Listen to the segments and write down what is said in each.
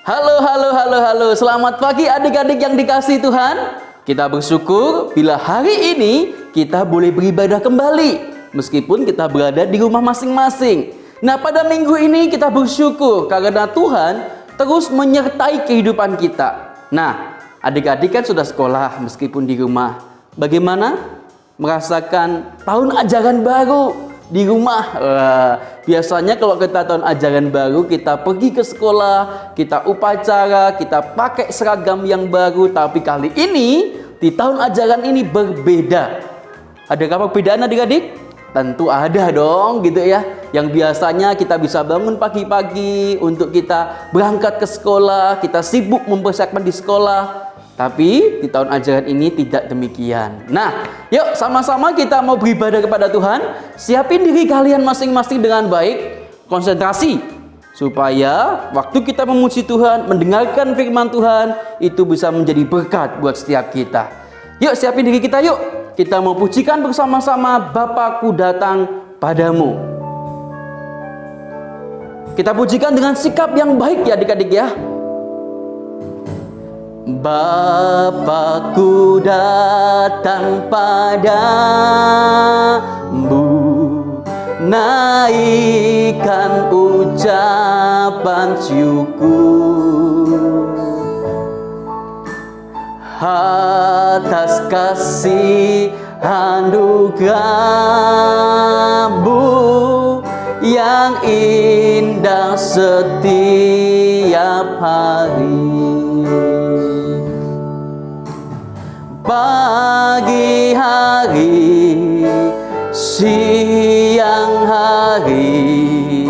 Halo, halo, halo, halo. Selamat pagi adik-adik yang dikasihi Tuhan. Kita bersyukur bila hari ini kita boleh beribadah kembali, meskipun kita berada di rumah masing-masing. Nah, pada minggu ini kita bersyukur karena Tuhan terus menyertai kehidupan kita. Nah, adik-adik kan sudah sekolah meskipun di rumah. Bagaimana merasakan tahun ajaran baru di rumah? Biasanya kalau kita tahun ajaran baru, kita pergi ke sekolah, kita upacara, kita pakai seragam yang baru. Tapi kali ini di tahun ajaran ini berbeda. Adakah perbedaan adik-adik? Tentu ada dong gitu ya. Yang biasanya kita bisa bangun pagi-pagi untuk kita berangkat ke sekolah, kita sibuk mempersiapkan di sekolah. Tapi di tahun ajaran ini tidak demikian. Nah, yuk sama-sama kita mau beribadah kepada Tuhan. Siapin diri kalian masing-masing dengan baik. Konsentrasi. Supaya waktu kita memuji Tuhan, mendengarkan firman Tuhan, itu bisa menjadi berkat buat setiap kita. Yuk siapin diri kita yuk. Kita mau pujikan bersama-sama Bapakku datang padamu. Kita pujikan dengan sikap yang baik ya adik-adik ya. Bapakku datang padamu, naikkan ucapan syukur atas kasih anugerah-Mu yang indah setiap hari. Pagi hari, siang hari,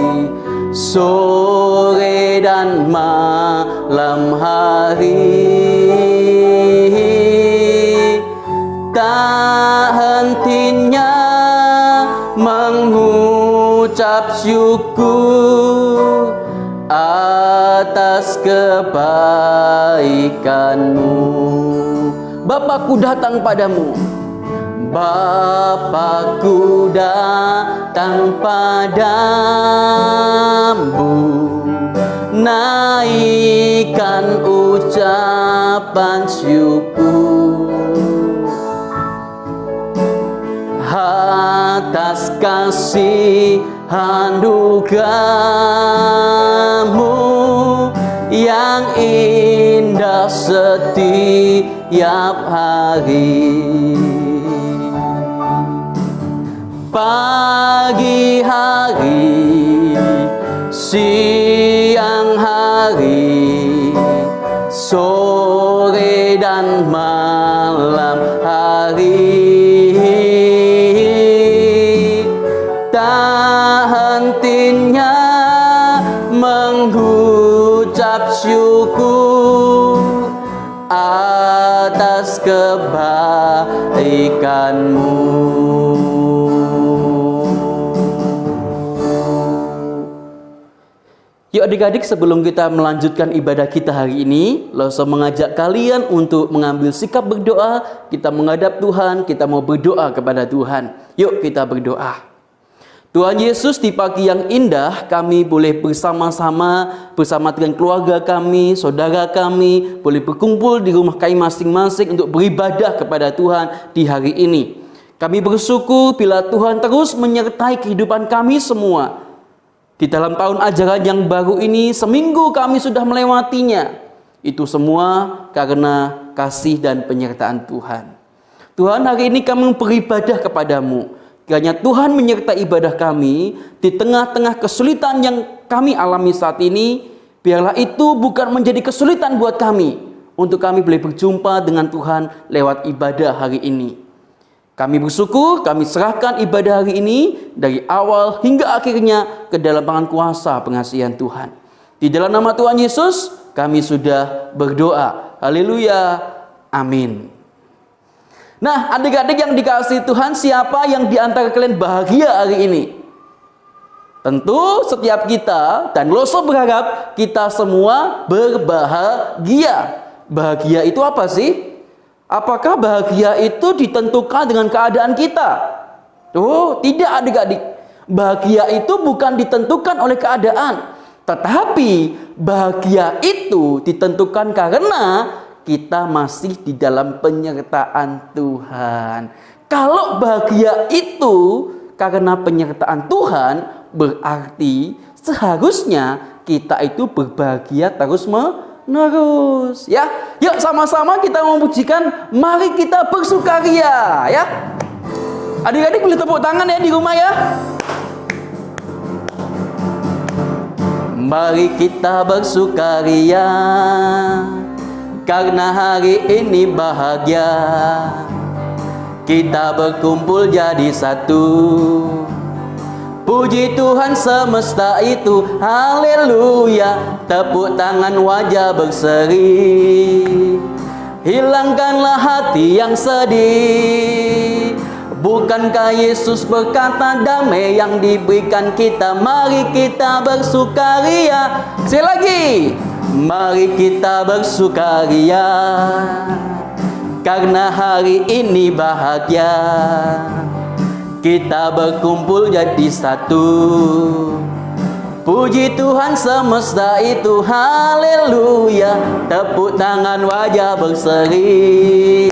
sore dan malam hari, tak hentinya mengucap syukur atas kebaikan-Mu. Bapakku datang padamu. Bapakku datang padamu, naikkan ucapan syukur atas kasih anugerah-Mu yang indah setiap hari. Pagi hari, siang hari, sore dan malam hari, tak hentinya mengucap syukur atas kebaikan-Mu. Yuk adik-adik, sebelum kita melanjutkan ibadah kita hari ini, Loso mengajak kalian untuk mengambil sikap berdoa. Kita menghadap Tuhan, kita mau berdoa kepada Tuhan. Yuk kita berdoa. Tuhan Yesus, di pagi yang indah kami boleh bersama-sama bersama dengan keluarga kami, saudara kami, boleh berkumpul di rumah kami masing-masing untuk beribadah kepada Tuhan di hari ini. Kami bersyukur bila Tuhan terus menyertai kehidupan kami semua. Di dalam tahun ajaran yang baru ini, seminggu kami sudah melewatinya. Itu semua karena kasih dan penyertaan Tuhan. Tuhan, hari ini kami beribadah kepadamu. Kiranya Tuhan menyertai ibadah kami di tengah-tengah kesulitan yang kami alami saat ini. Biarlah itu bukan menjadi kesulitan buat kami, untuk kami boleh berjumpa dengan Tuhan lewat ibadah hari ini. Kami bersyukur, kami serahkan ibadah hari ini dari awal hingga akhirnya ke dalam tangan kuasa pengasihan Tuhan. Di dalam nama Tuhan Yesus, kami sudah berdoa. Haleluya. Amin. Nah, adik-adik yang dikasihi Tuhan, siapa yang di antara kalian bahagia hari ini? Tentu setiap kita, dan Loso berharap kita semua berbahagia. Bahagia itu apa sih? Apakah bahagia itu ditentukan dengan keadaan kita? Oh, tidak adik-adik. Bahagia itu bukan ditentukan oleh keadaan, Tetapi bahagia itu ditentukan karena kita masih di dalam penyertaan Tuhan. Kalau bahagia itu karena penyertaan Tuhan, berarti seharusnya kita itu berbahagia terus menerus. Ya, yuk sama-sama kita memujikan, mari kita bersukaria, ya. Adik-adik boleh tepuk tangan ya di rumah ya. Mari kita bersukaria karena hari ini bahagia. Kita berkumpul jadi satu. Puji Tuhan semesta itu, haleluya. Tepuk tangan wajah berseri. Hilangkanlah hati yang sedih. Bukankah Yesus berkata damai yang diberikan kita? Mari kita bersukaria. Sekali lagi, mari kita bersukaria karena hari ini bahagia. Kita berkumpul jadi satu. Puji Tuhan semesta itu, haleluya. Tepuk tangan wajah berseri.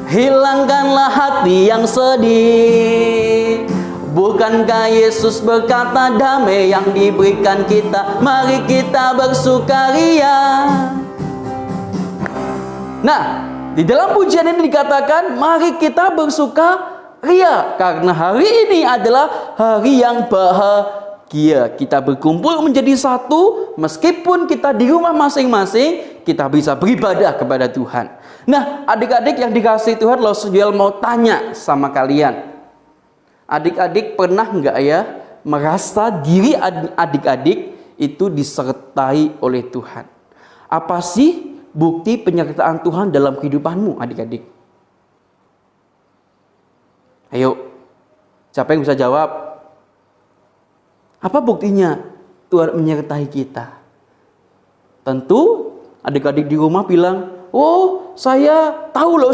Hilangkanlah hati yang sedih. Bukankah Yesus berkata damai yang diberikan kita? Mari kita bersukaria. Nah, di dalam pujian ini dikatakan mari kita bersukaria karena hari ini adalah hari yang bahagia. Kita berkumpul menjadi satu, meskipun kita di rumah masing-masing, kita bisa beribadah kepada Tuhan. Nah, adik-adik yang dikasihi Tuhan, Losuel mau tanya sama kalian. Adik-adik pernah nggak ya merasa diri adik-adik itu disertai oleh Tuhan? Apa sih bukti penyertaan Tuhan dalam kehidupanmu, adik-adik? Ayo, siapa yang bisa jawab? Apa buktinya Tuhan menyertai kita? Tentu adik-adik di rumah bilang, oh, saya tahu loh,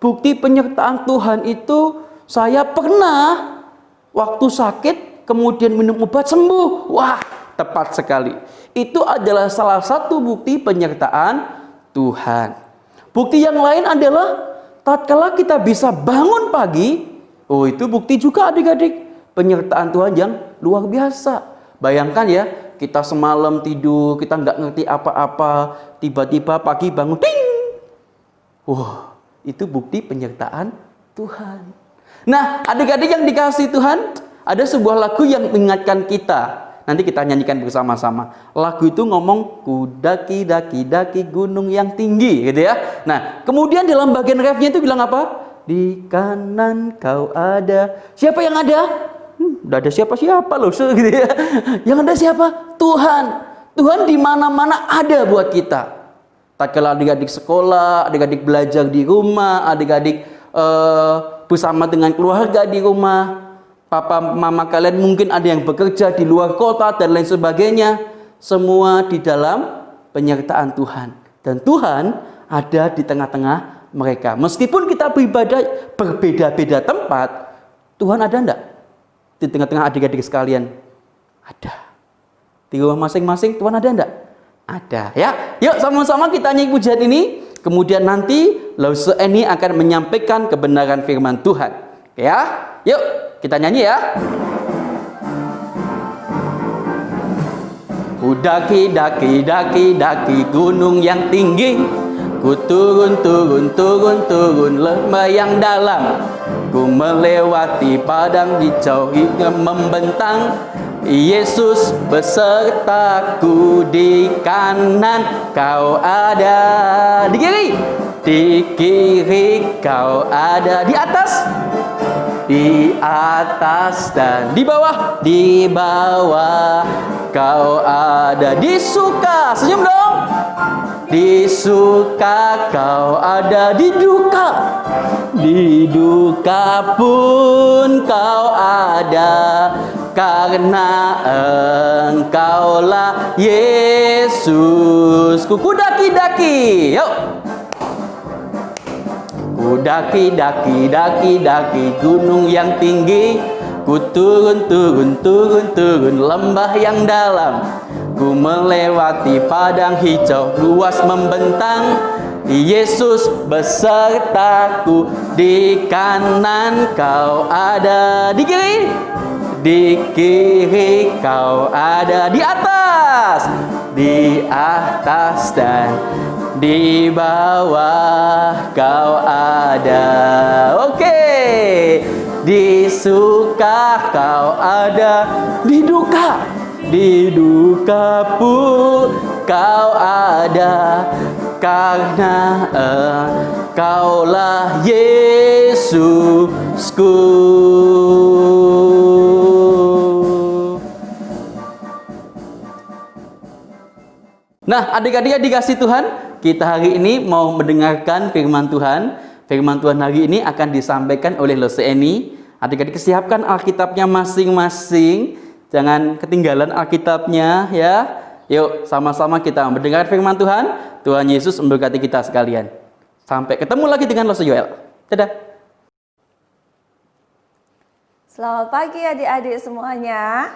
bukti penyertaan Tuhan itu saya pernah waktu sakit kemudian minum obat sembuh. Wah, tepat sekali. Itu adalah salah satu bukti penyertaan Tuhan. Bukti yang lain adalah tatkala kita bisa bangun pagi, oh itu bukti juga adik-adik penyertaan Tuhan yang luar biasa. Bayangkan ya, kita semalam tidur, kita nggak ngerti apa-apa, tiba-tiba pagi bangun, ting! Wah, itu bukti penyertaan Tuhan. Nah, adik-adik yang dikasihi Tuhan, ada sebuah lagu yang mengingatkan kita. Nanti kita nyanyikan bersama-sama. Lagu itu ngomong, ku daki, daki, daki gunung yang tinggi, gitu ya. Nah, kemudian dalam bagian refnya itu bilang apa? Di kanan kau ada. Siapa yang ada? Udah ada siapa-siapa loh, gitu ya. Yang ada siapa? Tuhan. Tuhan di mana-mana ada buat kita. Tatkala adik-adik sekolah, adik-adik belajar di rumah, adik-adik bersama dengan keluarga di rumah, papa mama kalian mungkin ada yang bekerja di luar kota dan lain sebagainya, semua di dalam penyertaan Tuhan. Dan Tuhan ada di tengah-tengah mereka. Meskipun kita beribadah berbeda-beda tempat, Tuhan ada enggak di tengah-tengah adik-adik sekalian? Ada. Di rumah masing-masing Tuhan ada enggak? Ada, ya. Yuk sama-sama kita nyanyi pujian ini. Kemudian nanti Lause ini akan menyampaikan kebenaran firman Tuhan. Ya, yuk kita nyanyi ya. Ku daki, daki, daki, daki gunung yang tinggi. Ku turun, turun, turun, turun lembah yang dalam. Ku melewati padang hijau hingga membentang. Yesus besertaku, di kanan kau ada, di kiri kau ada, di atas dan di bawah kau ada. Di suka, senyum dong. Di suka kau ada, di duka pun kau ada, karena engkaulah Yesus. Ku daki-daki, yuk. Ku daki-daki, daki-daki gunung yang tinggi. Ku turun, turun, turun, turun lembah yang dalam. Ku melewati padang hijau luas membentang, Yesus besertaku. Di kanan kau ada, di kiri kau ada, di atas dan di bawah kau ada. Oke. Di suka kau ada, di duka pun kau ada, karena Engkaulah Yesusku. Nah, adik-adik yang dikasih Tuhan, kita hari ini mau mendengarkan firman Tuhan. Firman Tuhan hari ini akan disampaikan oleh Lose Eni. Adik-adik siapkan Alkitabnya masing-masing. Jangan ketinggalan Alkitabnya ya. Yuk sama-sama kita mendengar firman Tuhan. Tuhan Yesus memberkati kita sekalian. Sampai ketemu lagi dengan Lose Yoel. Dadah. Selamat pagi adik-adik semuanya.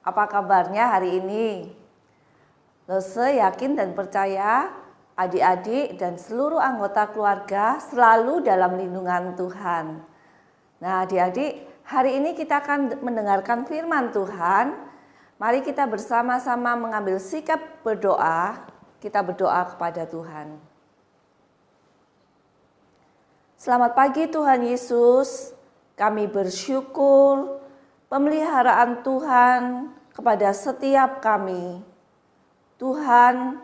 Apa kabarnya hari ini? Lose yakin dan percaya adik-adik dan seluruh anggota keluarga selalu dalam lindungan Tuhan. Nah adik-adik, hari ini kita akan mendengarkan firman Tuhan. Mari kita bersama-sama mengambil sikap berdoa. Kita berdoa kepada Tuhan. Selamat pagi Tuhan Yesus. Kami bersyukur pemeliharaan Tuhan kepada setiap kami. Tuhan,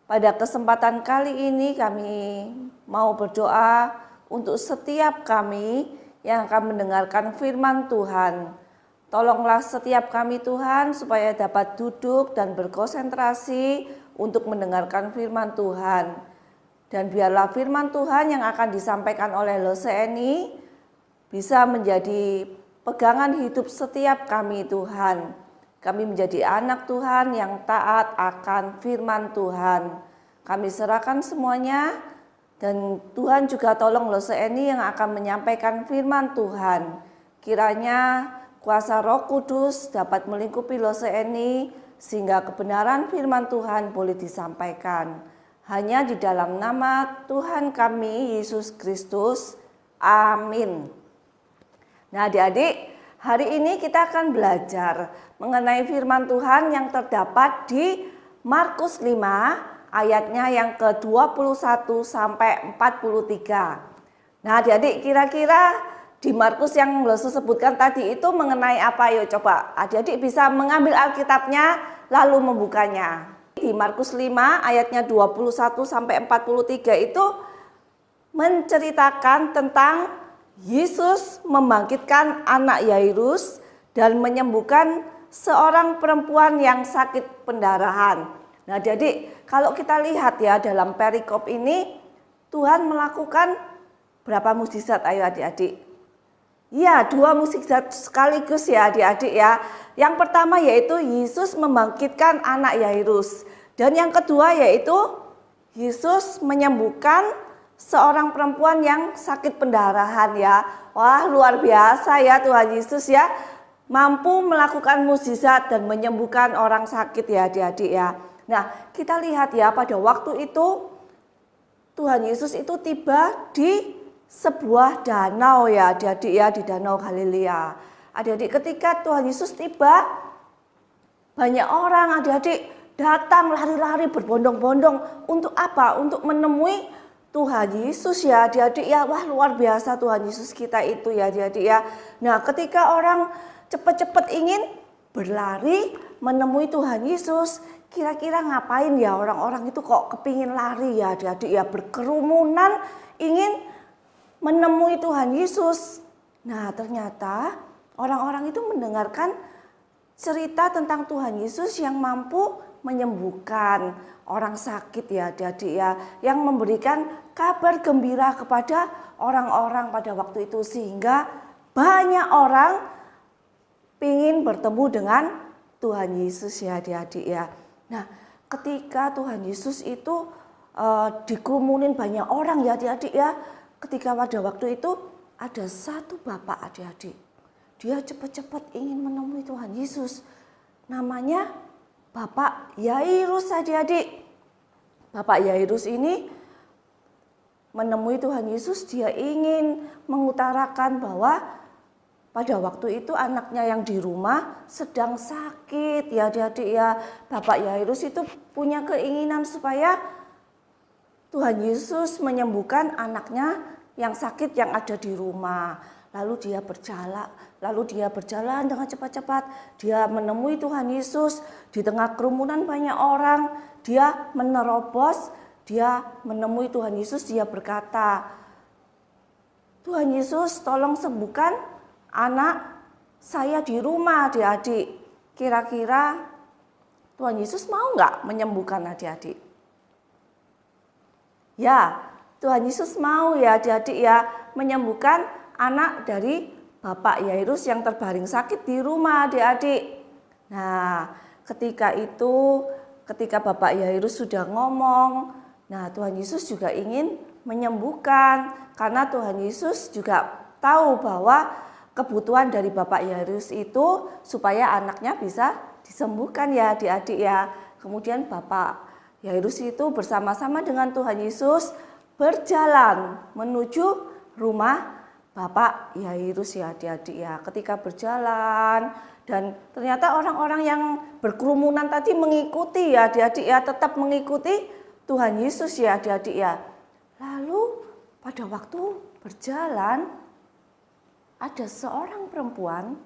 pada kesempatan kali ini kami mau berdoa untuk setiap kami yang akan mendengarkan firman Tuhan. Tolonglah setiap kami Tuhan supaya dapat duduk dan berkonsentrasi untuk mendengarkan firman Tuhan. Dan biarlah firman Tuhan yang akan disampaikan oleh Lose Eni bisa menjadi pegangan hidup setiap kami Tuhan. Kami menjadi anak Tuhan yang taat akan firman Tuhan. Kami serahkan semuanya dan Tuhan juga tolong Lose Eni yang akan menyampaikan firman Tuhan. Kiranya kuasa Roh Kudus dapat melingkupi Lose Eni sehingga kebenaran firman Tuhan boleh disampaikan. Hanya di dalam nama Tuhan kami Yesus Kristus. Amin. Nah adik-adik, hari ini kita akan belajar mengenai firman Tuhan yang terdapat di Markus 5 ayatnya yang ke-21 sampai 43. Nah adik-adik, kira-kira di Markus yang Lose sebutkan tadi itu mengenai apa? Yuk coba adik-adik bisa mengambil Alkitabnya lalu membukanya. Di Markus 5 ayatnya 21 sampai 43 itu menceritakan tentang Yesus membangkitkan anak Yairus dan menyembuhkan seorang perempuan yang sakit pendarahan. Nah jadi kalau kita lihat ya dalam perikop ini Tuhan melakukan berapa mukjizat ayo adik-adik? Ya 2 mukjizat sekaligus ya adik-adik ya. Yang pertama yaitu Yesus membangkitkan anak Yairus. Dan yang kedua yaitu Yesus menyembuhkan seorang perempuan yang sakit pendarahan ya. Wah luar biasa ya Tuhan Yesus ya. Mampu melakukan mukjizat dan menyembuhkan orang sakit ya adik-adik ya. Nah kita lihat ya pada waktu itu Tuhan Yesus itu tiba di sebuah danau ya adik-adik ya, di Danau Galilea. Adik-adik ketika Tuhan Yesus tiba banyak orang adik-adik datang lari-lari berbondong-bondong untuk apa? Untuk menemui Tuhan Yesus ya adik-adik ya. Wah luar biasa Tuhan Yesus kita itu ya adik-adik ya. Nah ketika orang cepat-cepat ingin berlari menemui Tuhan Yesus, kira-kira ngapain ya orang-orang itu kok kepingin lari ya adik-adik ya, berkerumunan ingin menemui Tuhan Yesus. Nah ternyata orang-orang itu mendengarkan cerita tentang Tuhan Yesus yang mampu menyembuhkan orang sakit ya adik-adik ya, yang memberikan kabar gembira kepada orang-orang pada waktu itu sehingga banyak orang ingin bertemu dengan Tuhan Yesus ya adik-adik ya. Nah ketika Tuhan Yesus itu dikerumunin banyak orang ya adik-adik ya. Ketika pada waktu itu ada satu bapak adik-adik. Dia cepat-cepat ingin menemui Tuhan Yesus. Namanya Bapak Yairus adik-adik. Bapak Yairus ini menemui Tuhan Yesus, dia ingin mengutarakan bahwa pada waktu itu anaknya yang di rumah sedang sakit ya adik-adik ya. Bapak Yairus itu punya keinginan supaya Tuhan Yesus menyembuhkan anaknya yang sakit yang ada di rumah. Lalu dia berjalan dengan cepat-cepat. Dia menemui Tuhan Yesus di tengah kerumunan banyak orang. Dia menerobos, dia menemui Tuhan Yesus, dia berkata, Tuhan Yesus tolong sembuhkan anak saya di rumah adik-adik. Kira-kira Tuhan Yesus mau nggak menyembuhkan adik-adik? Ya, Tuhan Yesus mau ya adik-adik ya menyembuhkan anak dari Bapak Yairus yang terbaring sakit di rumah adik-adik. Nah, ketika Bapak Yairus sudah ngomong, nah Tuhan Yesus juga ingin menyembuhkan karena Tuhan Yesus juga tahu bahwa kebutuhan dari Bapak Yairus itu supaya anaknya bisa disembuhkan ya adik-adik ya. Kemudian Bapak Yairus itu bersama-sama dengan Tuhan Yesus berjalan menuju rumah Bapak Yairus ya adik-adik ya. Ketika berjalan dan ternyata orang-orang yang berkerumunan tadi mengikuti ya adik-adik ya, tetap mengikuti Tuhan Yesus ya adik-adik ya. Lalu pada waktu berjalan ada seorang perempuan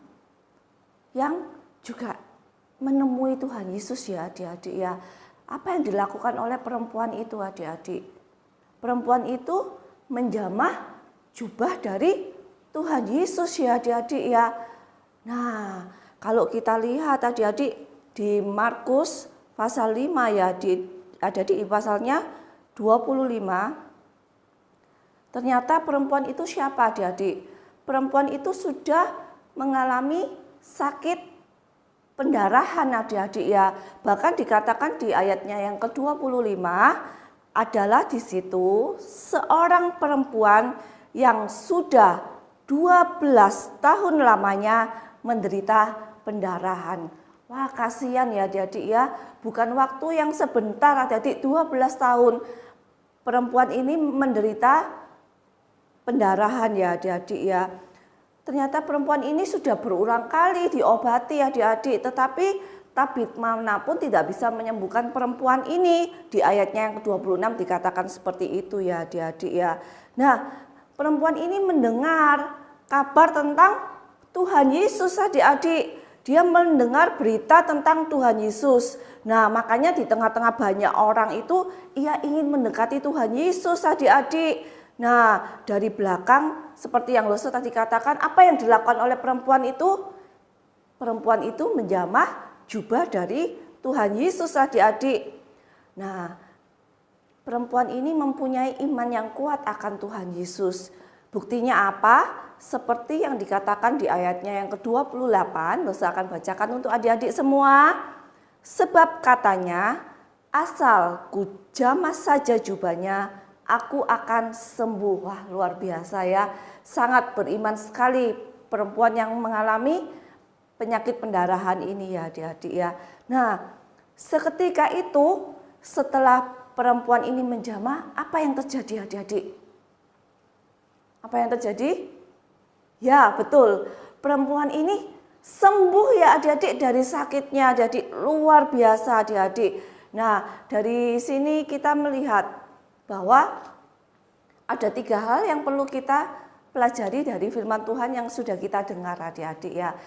yang juga menemui Tuhan Yesus ya adik-adik ya. Apa yang dilakukan oleh perempuan itu adik-adik? Perempuan itu menjamah jubah dari Tuhan Yesus ya adik-adik ya. Nah, kalau kita lihat adik-adik di Markus pasal 5 ya, adik-adik di pasalnya 25. Ternyata perempuan itu siapa adik-adik? Perempuan itu sudah mengalami sakit pendarahan adik-adik ya. Bahkan dikatakan di ayatnya yang ke-25 adalah di situ seorang perempuan yang sudah 12 tahun lamanya menderita pendarahan. Wah, kasihan ya adik-adik ya. Bukan waktu yang sebentar adik-adik, 12 tahun perempuan ini menderita pendarahan ya adik-adik ya. Ternyata perempuan ini sudah berulang kali diobati adik-adik, tetapi tabib manapun tidak bisa menyembuhkan perempuan ini. Di ayatnya yang ke-26 dikatakan seperti itu ya adik-adik ya. Nah, perempuan ini mendengar kabar tentang Tuhan Yesus adik-adik. Dia mendengar berita tentang Tuhan Yesus. Nah, makanya di tengah-tengah banyak orang itu ia ingin mendekati Tuhan Yesus adik-adik. Nah, dari belakang seperti yang Lose tadi katakan, apa yang dilakukan oleh perempuan itu? Perempuan itu menjamah jubah dari Tuhan Yesus adik-adik. Nah, perempuan ini mempunyai iman yang kuat akan Tuhan Yesus. Buktinya apa? Seperti yang dikatakan di ayatnya yang ke-28, Lose akan bacakan untuk adik-adik semua. Sebab katanya, asal ku jamah saja jubahnya, aku akan sembuh. Wah, luar biasa ya. Sangat beriman sekali perempuan yang mengalami penyakit pendarahan ini ya adik-adik ya. Nah, seketika itu setelah perempuan ini menjamah, apa yang terjadi adik-adik? Apa yang terjadi? Ya, betul. Perempuan ini sembuh ya adik-adik dari sakitnya. Jadi luar biasa adik-adik. Nah, dari sini kita melihat bahwa ada 3 hal yang perlu kita pelajari dari firman Tuhan yang sudah kita dengar adik-adik ya.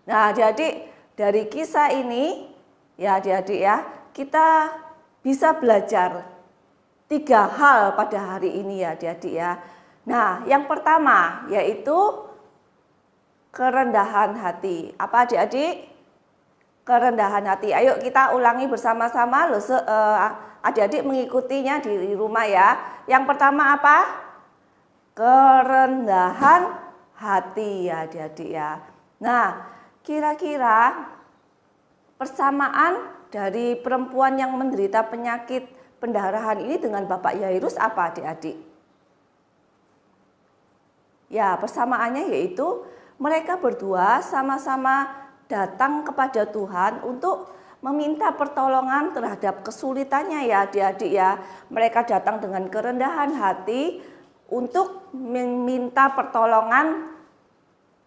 Nah, adik-adik dari kisah ini ya adik-adik ya, kita bisa belajar 3 hal pada hari ini ya adik-adik ya. Nah, yang pertama yaitu kerendahan hati. Apa adik-adik? Kerendahan hati. Ayo kita ulangi bersama-sama. Adik-adik mengikutinya di rumah ya. Yang pertama apa? Kerendahan hati ya adik-adik ya. Nah, kira-kira persamaan dari perempuan yang menderita penyakit pendarahan ini dengan Bapak Yairus apa adik-adik? Ya, persamaannya yaitu mereka berdua sama-sama datang kepada Tuhan untuk meminta pertolongan terhadap kesulitannya ya adik-adik ya. Mereka datang dengan kerendahan hati untuk meminta pertolongan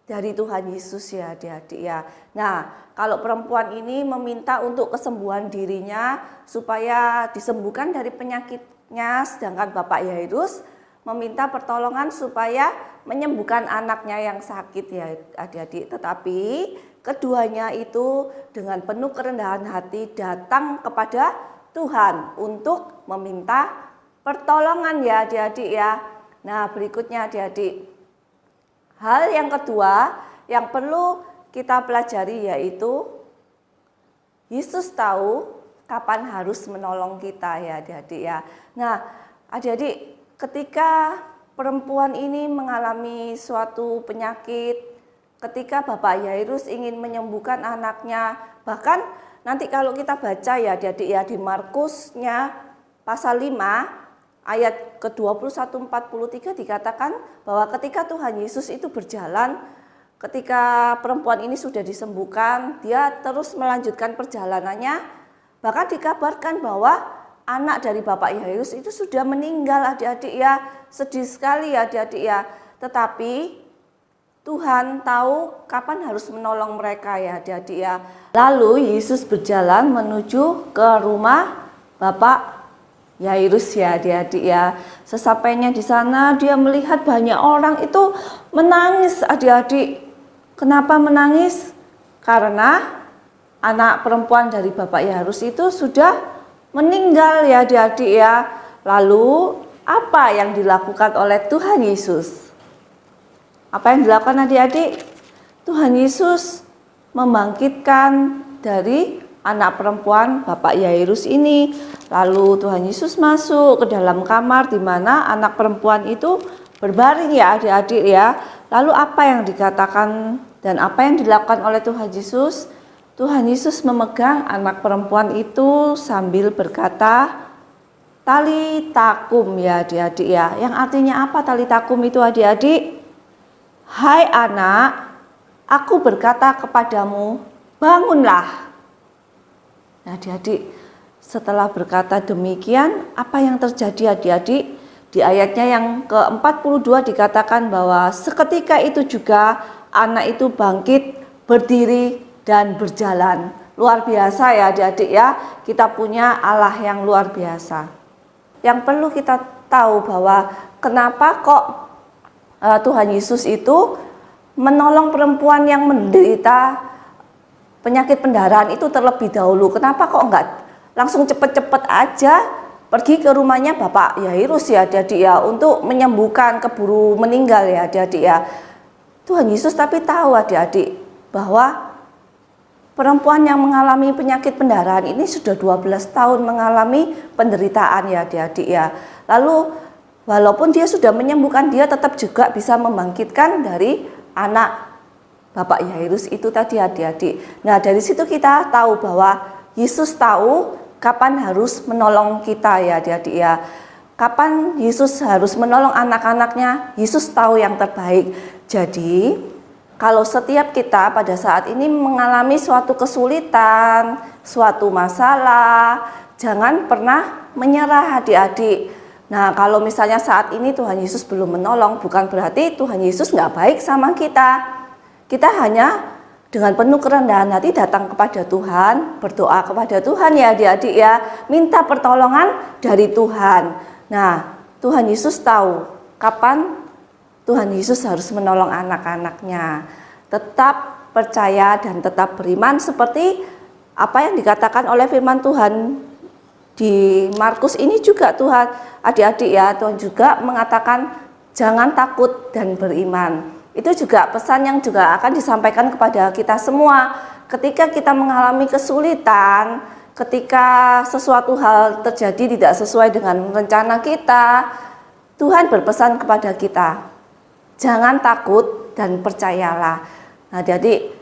dari Tuhan Yesus ya adik-adik ya. Nah, kalau perempuan ini meminta untuk kesembuhan dirinya supaya disembuhkan dari penyakitnya, sedangkan Bapak Yairus meminta pertolongan supaya menyembuhkan anaknya yang sakit ya adik-adik. Tetapi keduanya itu dengan penuh kerendahan hati datang kepada Tuhan untuk meminta pertolongan ya adik-adik ya. Nah, berikutnya adik-adik. Hal yang kedua yang perlu kita pelajari yaitu Yesus tahu kapan harus menolong kita ya adik-adik ya. Nah, adik-adik, ketika perempuan ini mengalami suatu penyakit, ketika Bapak Yairus ingin menyembuhkan anaknya, bahkan nanti kalau kita baca ya adik-adik ya di Markusnya pasal 5 ayat ke-21-43 dikatakan bahwa ketika Tuhan Yesus itu berjalan, ketika perempuan ini sudah disembuhkan, dia terus melanjutkan perjalanannya. Bahkan dikabarkan bahwa anak dari Bapak Yairus itu sudah meninggal adik-adik ya. Sedih sekali ya adik-adik ya. Tetapi Tuhan tahu kapan harus menolong mereka ya adik-adik ya. Lalu Yesus berjalan menuju ke rumah Bapak Yairus ya adik-adik ya. Sesampainya di sana dia melihat banyak orang itu menangis adik-adik. Kenapa menangis? Karena anak perempuan dari Bapak Yairus itu sudah meninggal ya adik-adik ya. Lalu apa yang dilakukan oleh Tuhan Yesus? Apa yang dilakukan adik-adik? Tuhan Yesus membangkitkan dari anak perempuan Bapak Yairus ini. Lalu Tuhan Yesus masuk ke dalam kamar di mana anak perempuan itu berbaring ya adik-adik ya. Lalu apa yang dikatakan dan apa yang dilakukan oleh Tuhan Yesus? Tuhan Yesus memegang anak perempuan itu sambil berkata, "Talitakum" ya adik-adik ya. Yang artinya apa talitakum itu adik-adik? "Hai anak, aku berkata kepadamu, bangunlah." Nah adik-adik, setelah berkata demikian, apa yang terjadi adik-adik? Di ayatnya yang ke-42 dikatakan bahwa seketika itu juga anak itu bangkit, berdiri dan berjalan. Luar biasa ya adik-adik ya, kita punya Allah yang luar biasa. Yang perlu kita tahu bahwa kenapa kok Tuhan Yesus itu menolong perempuan yang menderita penyakit pendarahan itu terlebih dahulu. Kenapa kok enggak langsung cepet-cepet aja pergi ke rumahnya Bapak Yairus ya adik-adik ya, untuk menyembuhkan, keburu meninggal ya adik-adik ya. Tuhan Yesus tapi tahu adik-adik bahwa perempuan yang mengalami penyakit pendarahan ini sudah 12 tahun mengalami penderitaan ya adik-adik ya. Lalu walaupun dia sudah menyembuhkan, dia tetap juga bisa membangkitkan dari anak Bapak Yairus itu tadi adik-adik. Nah dari situ kita tahu bahwa Yesus tahu kapan harus menolong kita ya adik-adik ya. Kapan Yesus harus menolong anak-anaknya, Yesus tahu yang terbaik. Jadi kalau setiap kita pada saat ini mengalami suatu kesulitan, suatu masalah, jangan pernah menyerah adik-adik. Nah kalau misalnya saat ini Tuhan Yesus belum menolong, bukan berarti Tuhan Yesus nggak baik sama kita. Kita hanya dengan penuh kerendahan hati datang kepada Tuhan, berdoa kepada Tuhan ya adik-adik ya, minta pertolongan dari Tuhan. Nah, Tuhan Yesus tahu kapan Tuhan Yesus harus menolong anak-anaknya. Tetap percaya dan tetap beriman seperti apa yang dikatakan oleh firman Tuhan di Markus ini juga Tuhan, adik-adik ya, Tuhan juga mengatakan jangan takut dan beriman. Itu juga pesan yang juga akan disampaikan kepada kita semua. Ketika kita mengalami kesulitan, ketika sesuatu hal terjadi tidak sesuai dengan rencana kita, Tuhan berpesan kepada kita, jangan takut dan percayalah. Nah jadi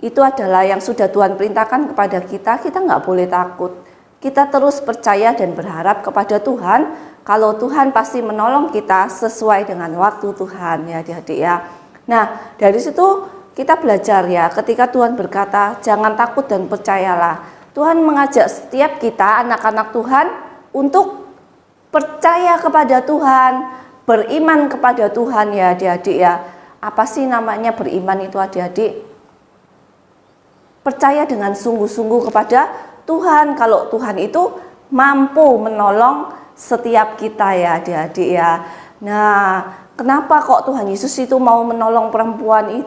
itu adalah yang sudah Tuhan perintahkan kepada kita, kita nggak boleh takut. Kita terus percaya dan berharap kepada Tuhan, kalau Tuhan pasti menolong kita sesuai dengan waktu Tuhan ya adik-adik ya. Nah dari situ kita belajar ya, ketika Tuhan berkata jangan takut dan percayalah. Tuhan mengajak setiap kita, anak-anak Tuhan, untuk percaya kepada Tuhan, beriman kepada Tuhan ya adik-adik ya. Apa sih namanya beriman itu adik-adik? Percaya dengan sungguh-sungguh kepada Tuhan, kalau Tuhan itu mampu menolong setiap kita ya adik-adik ya. Nah, kenapa kok Tuhan Yesus itu mau menolong perempuan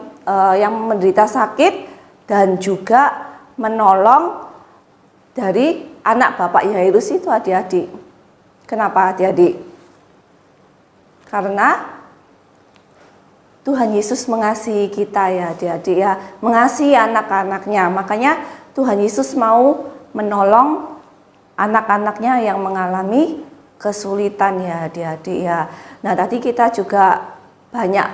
yang menderita sakit dan juga menolong dari anak Bapak Yairus itu adik-adik? Kenapa adik-adik? Karena Tuhan Yesus mengasihi kita ya adik-adik ya, mengasihi anak-anaknya. Makanya Tuhan Yesus mau menolong anak-anaknya yang mengalami kesulitan ya adik-adik ya. Nah tadi kita juga banyak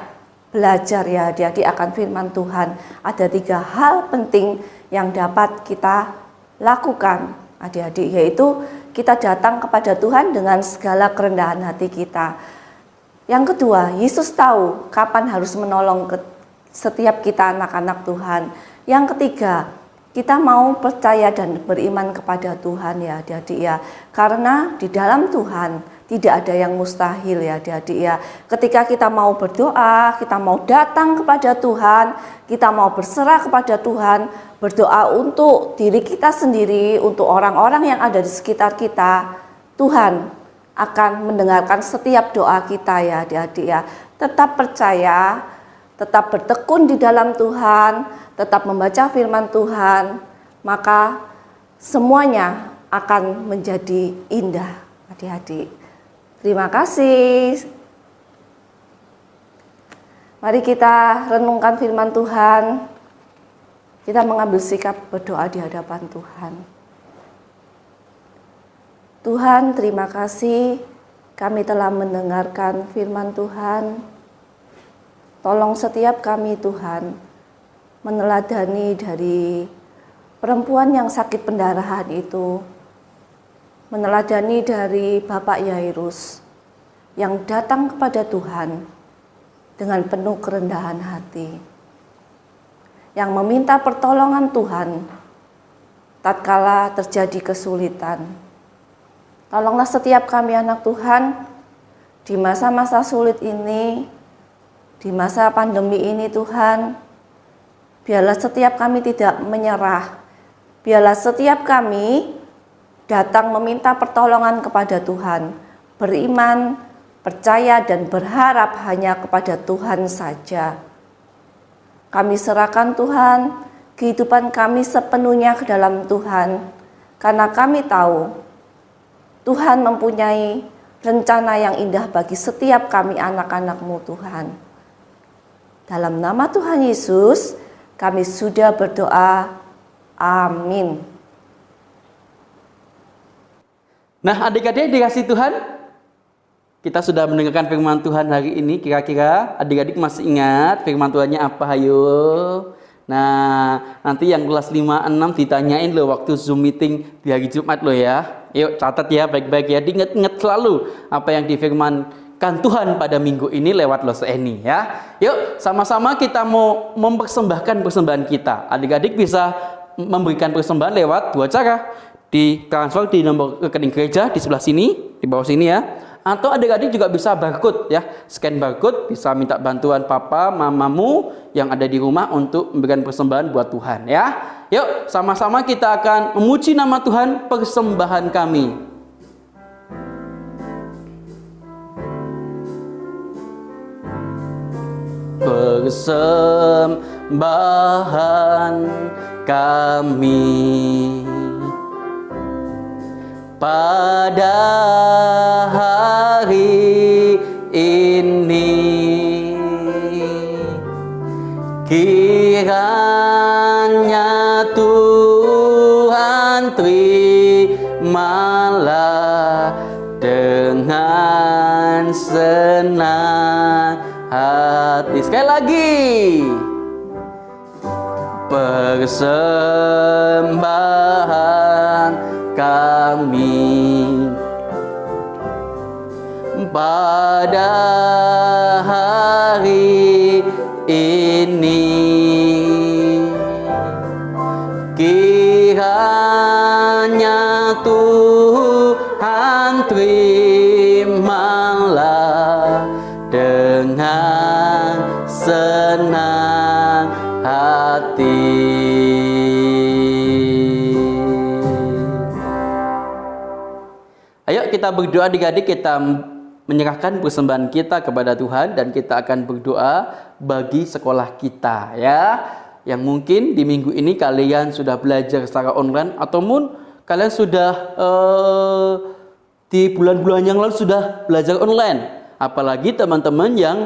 belajar ya adik-adik akan firman Tuhan. Ada 3 hal penting yang dapat kita lakukan adik-adik, yaitu kita datang kepada Tuhan dengan segala kerendahan hati kita. Yang kedua, Yesus tahu kapan harus menolong setiap kita anak-anak Tuhan. Yang ketiga, kita mau percaya dan beriman kepada Tuhan ya adik-adik ya. Karena di dalam Tuhan tidak ada yang mustahil ya adik-adik ya. Ketika kita mau berdoa, kita mau datang kepada Tuhan, kita mau berserah kepada Tuhan, berdoa untuk diri kita sendiri, untuk orang-orang yang ada di sekitar kita, Tuhan akan mendengarkan setiap doa kita ya adik-adik ya. Tetap percaya, tetap bertekun di dalam Tuhan, tetap membaca firman Tuhan, maka semuanya akan menjadi indah adik-adik. Terima kasih. Mari kita renungkan firman Tuhan. Kita mengambil sikap berdoa di hadapan Tuhan. Tuhan, terima kasih kami telah mendengarkan firman Tuhan. Tolong setiap kami Tuhan meneladani dari perempuan yang sakit pendarahan itu, meneladani dari Bapak Yairus yang datang kepada Tuhan dengan penuh kerendahan hati, yang meminta pertolongan Tuhan tatkala terjadi kesulitan. Tolonglah setiap kami anak Tuhan di masa-masa sulit ini, di masa pandemi ini Tuhan. Biarlah setiap kami tidak menyerah. Biarlah setiap kami datang meminta pertolongan kepada Tuhan. Beriman, percaya dan berharap hanya kepada Tuhan saja. Kami serahkan Tuhan, kehidupan kami sepenuhnya ke dalam Tuhan. Karena kami tahu Tuhan mempunyai rencana yang indah bagi setiap kami anak-anak-Mu Tuhan. Dalam nama Tuhan Yesus, kami sudah berdoa. Amin. Nah adik-adik dikasih Tuhan, kita sudah mendengarkan firman Tuhan hari ini. Kira-kira adik-adik masih ingat firman Tuhannya apa? Ayo. Nah nanti yang kelas 5-6 ditanyain loh waktu Zoom meeting di hari Jumat loh ya. Yuk catat ya baik-baik ya, diingat-ingat selalu apa yang difirmankan Tuhan pada minggu ini lewat Los Eni ya. Yuk sama-sama kita mau mempersembahkan persembahan kita. Adik-adik bisa memberikan persembahan lewat 2 cara. Di transfer di nomor rekening gereja di sebelah sini, di bawah sini ya. Atau adik-adik juga bisa barcode ya, scan barcode, bisa minta bantuan papa, mamamu yang ada di rumah untuk memberikan persembahan buat Tuhan ya. Yuk sama-sama kita akan memuji nama Tuhan, persembahan kami. Persembahan kami pada hari ini, kiranya Tuhan terimalah dengan senang hati. Sekali lagi, persembahan kami pada hari ini, kiranya hati. Ayo kita berdoa adik-adik, kita menyerahkan persembahan kita kepada Tuhan dan kita akan berdoa bagi sekolah kita ya. Yang mungkin di minggu ini kalian sudah belajar secara online ataupun kalian sudah di bulan-bulan yang lalu sudah belajar online. Apalagi teman-teman yang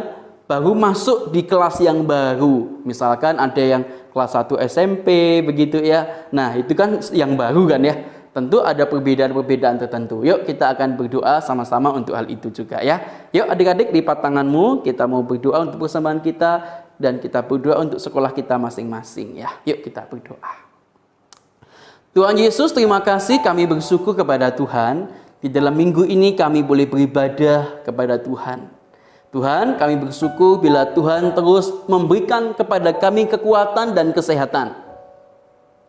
baru masuk di kelas yang baru. Misalkan ada yang kelas 1 SMP begitu ya. Nah, itu kan yang baru kan ya. Tentu ada perbedaan-perbedaan tertentu. Yuk kita akan berdoa sama-sama untuk hal itu juga ya. Yuk adik-adik, lipat tanganmu, kita mau berdoa untuk persembahan kita dan kita berdoa untuk sekolah kita masing-masing ya. Yuk kita berdoa. Tuhan Yesus, terima kasih, kami bersyukur kepada Tuhan. Di dalam minggu ini kami boleh beribadah kepada Tuhan. Tuhan, kami bersyukur bila Tuhan terus memberikan kepada kami kekuatan dan kesehatan.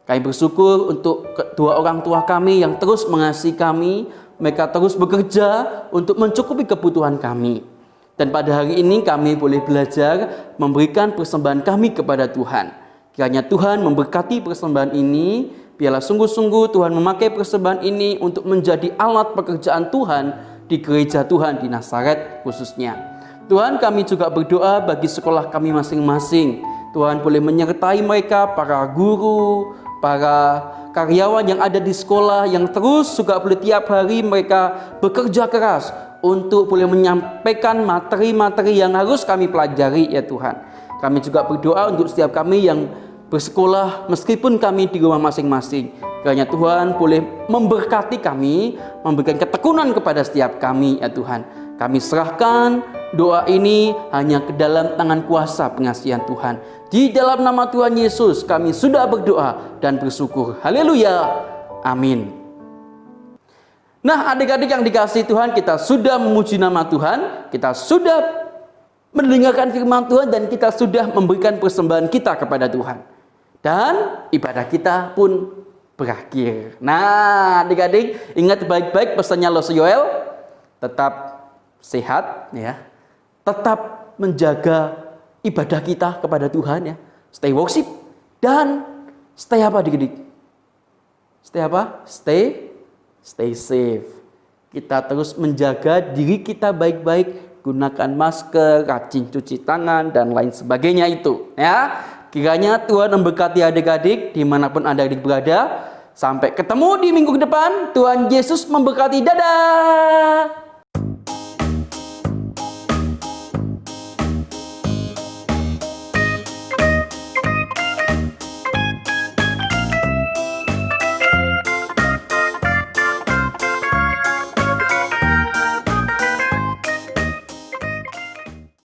Kami bersyukur untuk kedua orang tua kami yang terus mengasihi kami. Mereka terus bekerja untuk mencukupi kebutuhan kami. Dan pada hari ini kami boleh belajar memberikan persembahan kami kepada Tuhan. Kiranya Tuhan memberkati persembahan ini. Biarlah sungguh-sungguh Tuhan memakai persembahan ini untuk menjadi alat pekerjaan Tuhan di gereja Tuhan di Nazaret khususnya. Tuhan, kami juga berdoa bagi sekolah kami masing-masing. Tuhan boleh menyertai mereka, para guru, para karyawan yang ada di sekolah yang terus juga boleh tiap hari mereka bekerja keras untuk boleh menyampaikan materi-materi yang harus kami pelajari ya Tuhan. Kami juga berdoa untuk setiap kami yang bersekolah meskipun kami di rumah masing-masing. Kiranya Tuhan boleh memberkati kami, memberikan ketekunan kepada setiap kami ya Tuhan. Kami serahkan doa ini hanya ke dalam tangan kuasa pengasihan Tuhan. Di dalam nama Tuhan Yesus kami sudah berdoa dan bersyukur. Haleluya. Amin. Nah, adik-adik yang dikasihi Tuhan, kita sudah memuji nama Tuhan, kita sudah mendengarkan firman Tuhan dan kita sudah memberikan persembahan kita kepada Tuhan. Dan ibadah kita pun berakhir. Nah, adik-adik ingat baik-baik pesannya Los Yoel, tetap sehat ya. Tetap menjaga ibadah kita kepada Tuhan ya. Stay worship dan stay apa adik-adik? Stay apa? Stay safe. Kita terus menjaga diri kita baik-baik, gunakan masker, rajin cuci tangan dan lain sebagainya itu ya. Kiranya Tuhan memberkati adik-adik dimanapun adik-adik berada. Sampai ketemu di minggu depan. Tuhan Yesus memberkati. Dadah.